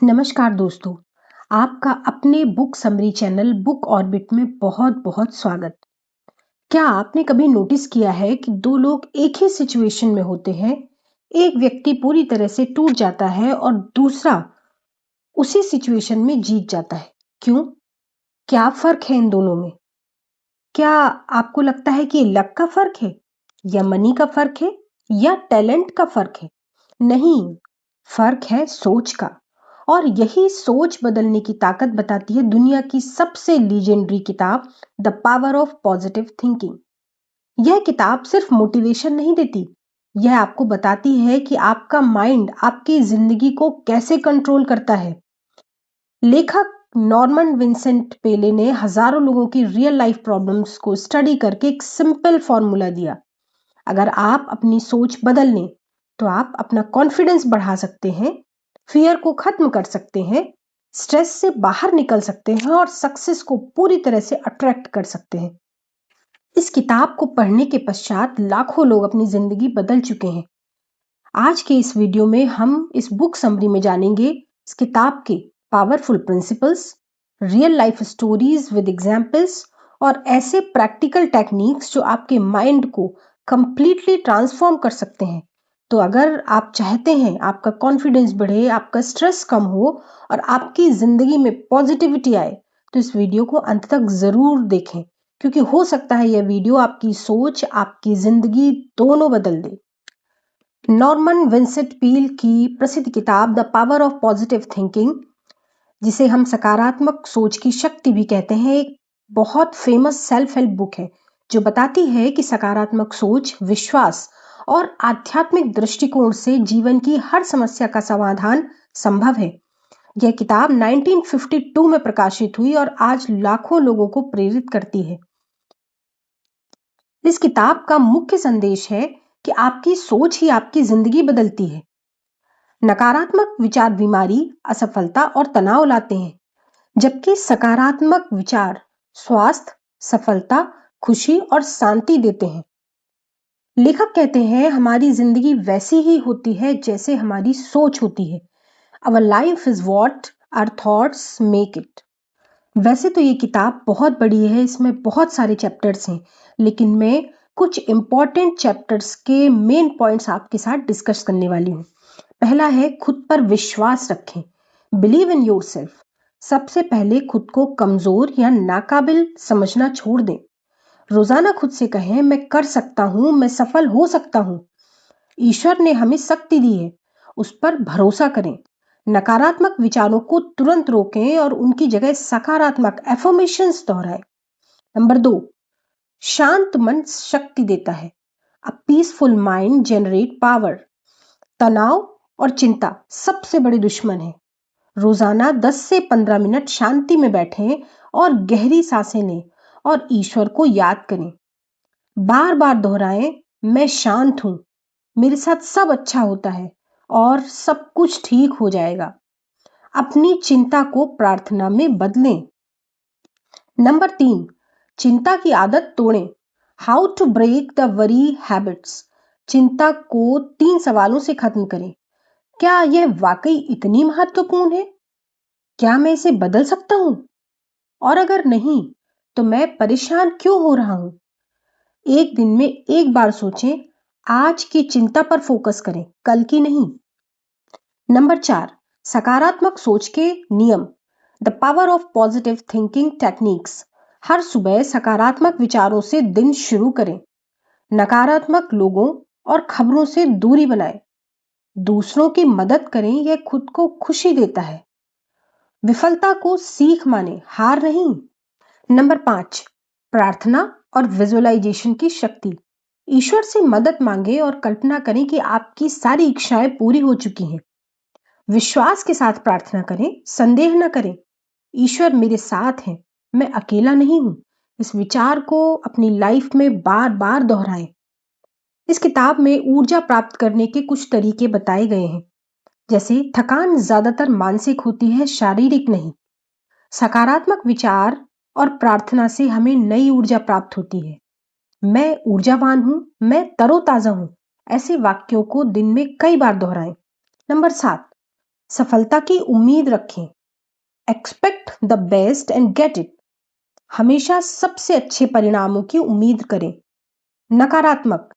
नमस्कार दोस्तों, आपका अपने book summary channel book orbit में बहुत बहुत स्वागत। क्या आपने कभी नोटिस किया है कि दो लोग एक ही सिचुएशन में होते हैं, एक व्यक्ति पूरी तरह से टूट जाता है और दूसरा उसी सिचुएशन में जीत जाता है। क्यों? क्या फर्क है इन दोनों में? क्या आपको लगता है कि लक का फर्क है या मनी का फर्क है या टैलेंट का फर्क है? नहीं, फर्क है सोच का। और यही सोच बदलने की ताकत बताती है दुनिया की सबसे लीजेंडरी किताब the power of positive thinking. यह किताब सिर्फ मोटिवेशन नहीं देती, यह आपको बताती है कि आपका माइंड आपकी जिंदगी को कैसे कंट्रोल करता है। लेखक नॉर्मन विंसेंट पेले ने हजारों लोगों की रियल लाइफ प्रॉब्लम्स को स्टडी करके एक सिंपल फॉर्मूला दिया। अगर आप अपनी सोच बदल लें तो आप अपना कॉन्फिडेंस बढ़ा सकते हैं, फियर को खत्म कर सकते हैं, स्ट्रेस से बाहर निकल सकते हैं और सक्सेस को पूरी तरह से अट्रैक्ट कर सकते हैं। इस किताब को पढ़ने के पश्चात लाखों लोग अपनी जिंदगी बदल चुके हैं। आज के इस वीडियो में हम इस बुक समरी में जानेंगे इस किताब के powerful principles, real life stories with examples और ऐसे प्रैक्टिकल टेक्निक्स जो आपके माइंड को कंप्लीटली ट्रांसफॉर्म कर सकते हैं। तो अगर आप चाहते हैं आपका कॉन्फिडेंस बढ़े, आपका स्ट्रेस कम हो और आपकी जिंदगी में पॉजिटिविटी आए, तो इस वीडियो को अंत तक जरूर देखें, क्योंकि हो सकता है यह वीडियो आपकी सोच, आपकी जिंदगी दोनों बदल दे। नॉर्मन विंसेंट पील की प्रसिद्ध किताब the power of positive thinking, जिसे हम सकारात्मक सोच की शक्ति भी कहते हैं, एक बहुत फेमस सेल्फ हेल्प बुक है जो बताती है कि सकारात्मक सोच, विश्वास और आध्यात्मिक दृष्टिकोण से जीवन की हर समस्या का समाधान संभव है। यह किताब 1952 में प्रकाशित हुई और आज लाखों लोगों को प्रेरित करती है। इस किताब का मुख्य संदेश है कि आपकी सोच ही आपकी जिंदगी बदलती है। नकारात्मक विचार बीमारी, असफलता और तनाव लाते हैं, जबकि सकारात्मक विचार स्वास्थ्य, सफलता, खुशी और शांति देते हैं। लेखक कहते हैं हमारी जिंदगी वैसी ही होती है जैसे हमारी सोच होती है। Our life is what our thoughts make it। वैसे तो ये किताब बहुत बड़ी है, इसमें बहुत सारे चैप्टर्स हैं, लेकिन मैं कुछ इंपॉर्टेंट चैप्टर्स के मेन पॉइंट्स आपके साथ डिस्कस करने वाली हूँ। पहला है खुद पर विश्वास रखें, बिलीव इन योरसेल्फ। सबसे पहले खुद को कमजोर या नाकाबिल समझना छोड़ दें। रोजाना खुद से कहें मैं कर सकता हूं, मैं सफल हो सकता हूं। ईश्वर ने हमें शक्ति दी है, उस पर भरोसा करें। नकारात्मक विचारों को तुरंत रोकें और उनकी जगह सकारात्मक एफर्मेशंस दोहराएं। नंबर 2, शांत मन शक्ति देता है। A peaceful mind generate power. तनाव और चिंता सबसे बड़े दुश्मन है। रोजाना 10 से 15 मिनट शांति में बैठें और गहरी सांसें लें और ईश्वर को याद करें। बार बार दोहराएं, मैं शांत हूं, मेरे साथ सब अच्छा होता है और सब कुछ ठीक हो जाएगा। अपनी चिंता को प्रार्थना में बदलें। नंबर 3, चिंता की आदत तोड़ें। How to break the worry habits. चिंता को 3 सवालों से खत्म करें। क्या यह वाकई इतनी महत्वपूर्ण है? क्या मैं इसे बदल सकता हूं? और अगर नहीं, तो मैं परेशान क्यों हो रहा हूं? एक दिन में एक बार सोचें, आज की चिंता पर फोकस करें, कल की नहीं। नंबर 4, सकारात्मक सोच के नियम। The power of positive thinking techniques. हर सुबह सकारात्मक विचारों से दिन शुरू करें। नकारात्मक लोगों और खबरों से दूरी बनाएं। दूसरों की मदद करें, यह खुद को खुशी देता है। विफलता को सीख माने, हार नहीं। नंबर 5, प्रार्थना और विजुअलाइजेशन की शक्ति। ईश्वर से मदद मांगे और कल्पना करें कि आपकी सारी इच्छाएं पूरी हो चुकी हैं। विश्वास के साथ प्रार्थना करें, संदेह न करें। ईश्वर मेरे साथ है, मैं अकेला नहीं हूं। इस विचार को अपनी लाइफ में बार बार दोहराएं। इस किताब में ऊर्जा प्राप्त करने के कुछ तरीके बताए गए हैं, जैसे थकान ज्यादातर मानसिक होती है, शारीरिक नहीं। सकारात्मक विचार और प्रार्थना से हमें नई ऊर्जा प्राप्त होती है। मैं ऊर्जावान हूं, मैं तरोताजा हूं। ऐसे वाक्यों को दिन में कई बार दोहराएं। नंबर 7, सफलता की उम्मीद रखें। Expect the best and get it. हमेशा सबसे अच्छे परिणामों की उम्मीद करें। नकारात्मक,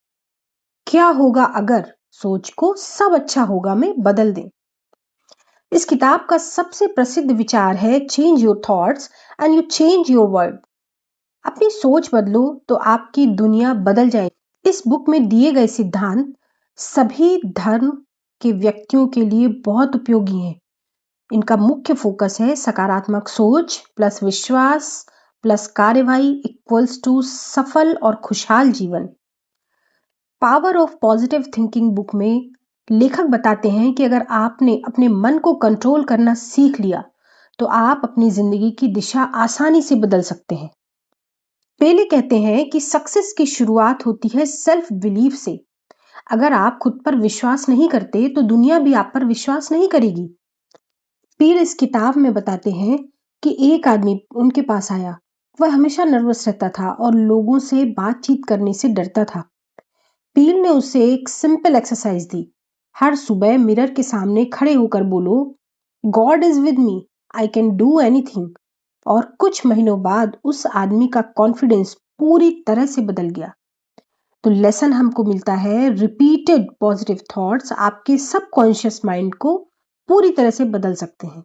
क्या होगा अगर, सोच को सब अच्छा होगा में बदल दें। इस किताब का सबसे प्रसिद्ध विचार है change your thoughts and you change your world. अपनी सोच बदलो तो आपकी दुनिया बदल जाएगी। इस बुक में दिए गए सिद्धांत सभी धर्म के व्यक्तियों के लिए बहुत उपयोगी हैं। इनका मुख्य फोकस है सकारात्मक सोच प्लस विश्वास प्लस कार्यवाही इक्वल्स टू सफल और खुशहाल जीवन। Power of positive thinking book में लेखक बताते हैं कि अगर आपने अपने मन को कंट्रोल करना सीख लिया तो आप अपनी जिंदगी की दिशा आसानी से बदल सकते हैं। पहले कहते हैं कि सक्सेस की शुरुआत होती है सेल्फ बिलीफ से। अगर आप खुद पर विश्वास नहीं करते तो दुनिया भी आप पर विश्वास नहीं करेगी। पीर इस किताब में बताते हैं कि एक आदमी उनके पास आया। वह हमेशा नर्वस रहता था और लोगों से बातचीत करने से डरता था। पीर ने उसे एक सिंपल एक्सरसाइज दी। हर सुबह मिरर के सामने खड़े होकर बोलो, God is with me, I can do anything. और कुछ महीनों बाद उस आदमी का कॉन्फिडेंस पूरी तरह से बदल गया। तो लेसन हमको मिलता है, रिपीटेड पॉजिटिव थॉट्स आपके सबकॉन्शियस माइंड को पूरी तरह से बदल सकते हैं।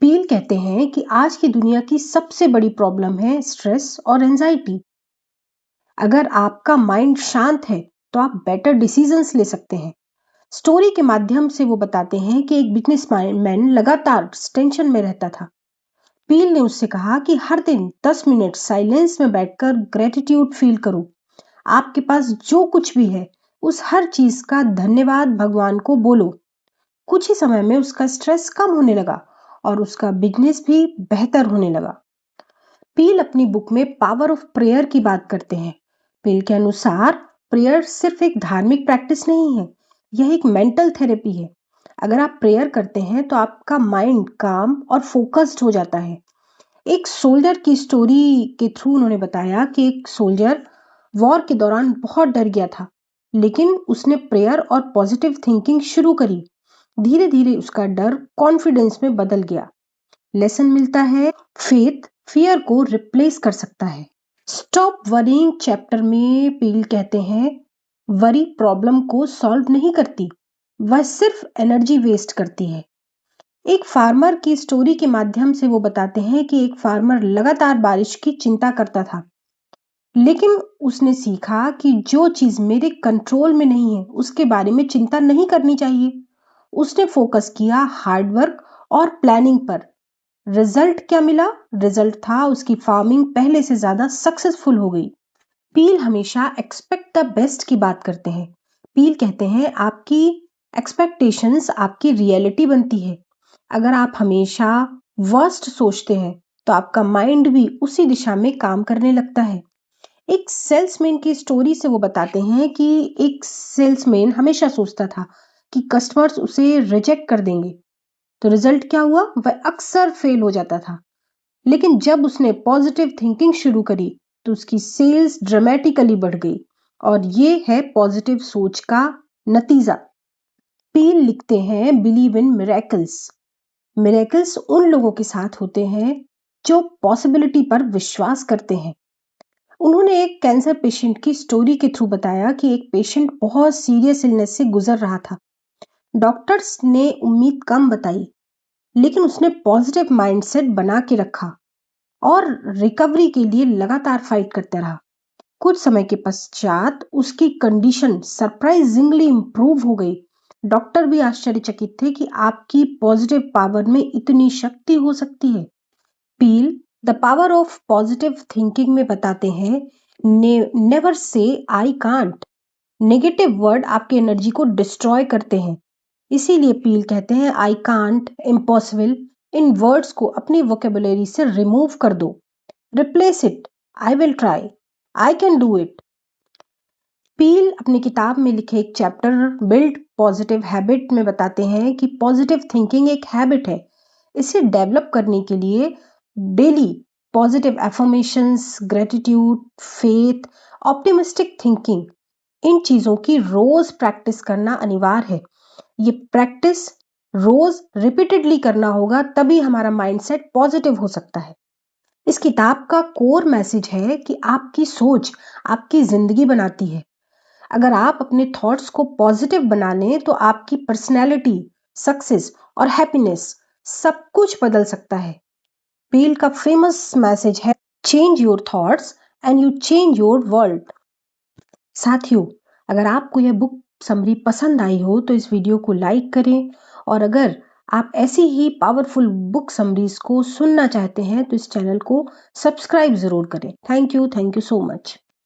पील कहते हैं कि आज की दुनिया की सबसे बड़ी प्रॉब्लम है स्ट्रेस और एंजाइटी। अगर आपका माइंड शांत है तो आप बेटर डिसीजंस ले सकते हैं। स्टोरी के माध्यम से वो बताते हैं कि एक बिजनेसमैन लगातार टेंशन में रहता था। पील ने उससे कहा कि हर दिन 10 मिनट साइलेंस में बैठकर ग्रेटिट्यूड फील करो। आपके पास जो कुछ भी है उस हर चीज का धन्यवाद भगवान को बोलो। कुछ ही समय में उसका स्ट्रेस कम होने लगा और उसका बिजनेस भी बेहतर होने लगा। पील अपनी बुक में पावर ऑफ प्रेयर की बात करते हैं। पील के अनुसार प्रेयर सिर्फ एक धार्मिक प्रैक्टिस नहीं है, यह एक मेंटल थेरेपी है। अगर आप प्रेयर करते हैं तो आपका माइंड काम और फोकस्ड हो जाता है। एक सोल्जर की स्टोरी के थ्रू उन्होंने बताया कि एक सोल्जर वॉर के दौरान बहुत डर गया था, लेकिन उसने प्रेयर और पॉजिटिव थिंकिंग शुरू करी। धीरे धीरे उसका डर कॉन्फिडेंस में बदल गया। लेसन मिलता है, फेथ फियर को रिप्लेस कर सकता है। स्टॉप वरीइंग चैप्टर में पील कहते हैं, वरी प्रॉब्लम को सॉल्व नहीं करती, वह सिर्फ एनर्जी वेस्ट करती है। एक फार्मर की स्टोरी के माध्यम से वो बताते हैं कि एक फार्मर लगातार बारिश की चिंता करता था, लेकिन उसने सीखा कि जो चीज मेरे कंट्रोल में नहीं है उसके बारे में चिंता नहीं करनी चाहिए। उसने फोकस किया हार्डवर्क और प्लानिंग पर। रिजल्ट क्या मिला? रिजल्ट था उसकी फार्मिंग पहले से ज्यादा सक्सेसफुल हो गई। पील हमेशा एक्सपेक्ट द बेस्ट की बात करते हैं। पील कहते हैं आपकी एक्सपेक्टेशंस आपकी रियलिटी बनती है। अगर आप हमेशा वर्स्ट सोचते हैं तो आपका माइंड भी उसी दिशा में काम करने लगता है। एक सेल्समैन की स्टोरी से वो बताते हैं कि एक सेल्समैन हमेशा सोचता था कि कस्टमर्स उसे रिजेक्ट कर देंगे, तो रिजल्ट क्या हुआ? वह अक्सर फेल हो जाता था। लेकिन जब उसने पॉजिटिव थिंकिंग शुरू करी तो उसकी सेल्स ड्रामेटिकली बढ़ गई। और ये है पॉजिटिव सोच का नतीजा। पील लिखते हैं, बिलीव इन मिरेकल्स। मिरेकल्स उन लोगों के साथ होते हैं जो पॉसिबिलिटी पर विश्वास करते हैं। उन्होंने एक कैंसर पेशेंट की स्टोरी के थ्रू बताया कि एक पेशेंट बहुत सीरियस इलनेस से गुजर रहा था। डॉक्टर्स ने उम्मीद कम बताई, लेकिन उसने पॉजिटिव माइंडसेट बना के रखा और रिकवरी के लिए लगातार फाइट करता रहा। कुछ समय के पश्चात उसकी कंडीशन सरप्राइजिंगली इंप्रूव हो गई। डॉक्टर भी आश्चर्यचकित थे कि आपकी पॉजिटिव पावर में इतनी शक्ति हो सकती है। Peale the power of positive thinking में बताते हैं, never say I can't. Negative word आपकी एनर्जी को डिस्ट्रॉय करते हैं। इसीलिए पील कहते हैं, आई कांट, इम्पॉसिबल, इन वर्ड्स को अपनी वोकेबुलरी से रिमूव कर दो। Replace it, I will try, I can do it. Peale अपनी किताब में लिखे एक चैप्टर बिल्ड पॉजिटिव हैबिट में बताते हैं कि पॉजिटिव थिंकिंग एक हैबिट है। इसे डेवलप करने के लिए daily positive affirmations, gratitude, faith, optimistic thinking, इन चीजों की रोज प्रैक्टिस करना अनिवार्य है। ये प्रैक्टिस रोज रिपीटेडली करना होगा, तभी हमारा माइंडसेट पॉजिटिव हो सकता है। इस किताब का कोर मैसेज है कि आपकी सोच आपकी जिंदगी बनाती है। अगर आप अपने थॉट्स को पॉजिटिव बना लें तो आपकी पर्सनैलिटी, सक्सेस और हैप्पीनेस सब कुछ बदल सकता है। पील का फेमस मैसेज है, change your thoughts and you change your world. साथियों, अगर आपको यह बुक समरी पसंद आई हो तो इस वीडियो को लाइक करें, और अगर आप ऐसी ही पावरफुल बुक समरीज को सुनना चाहते हैं तो इस चैनल को सब्सक्राइब जरूर करें। Thank you so much.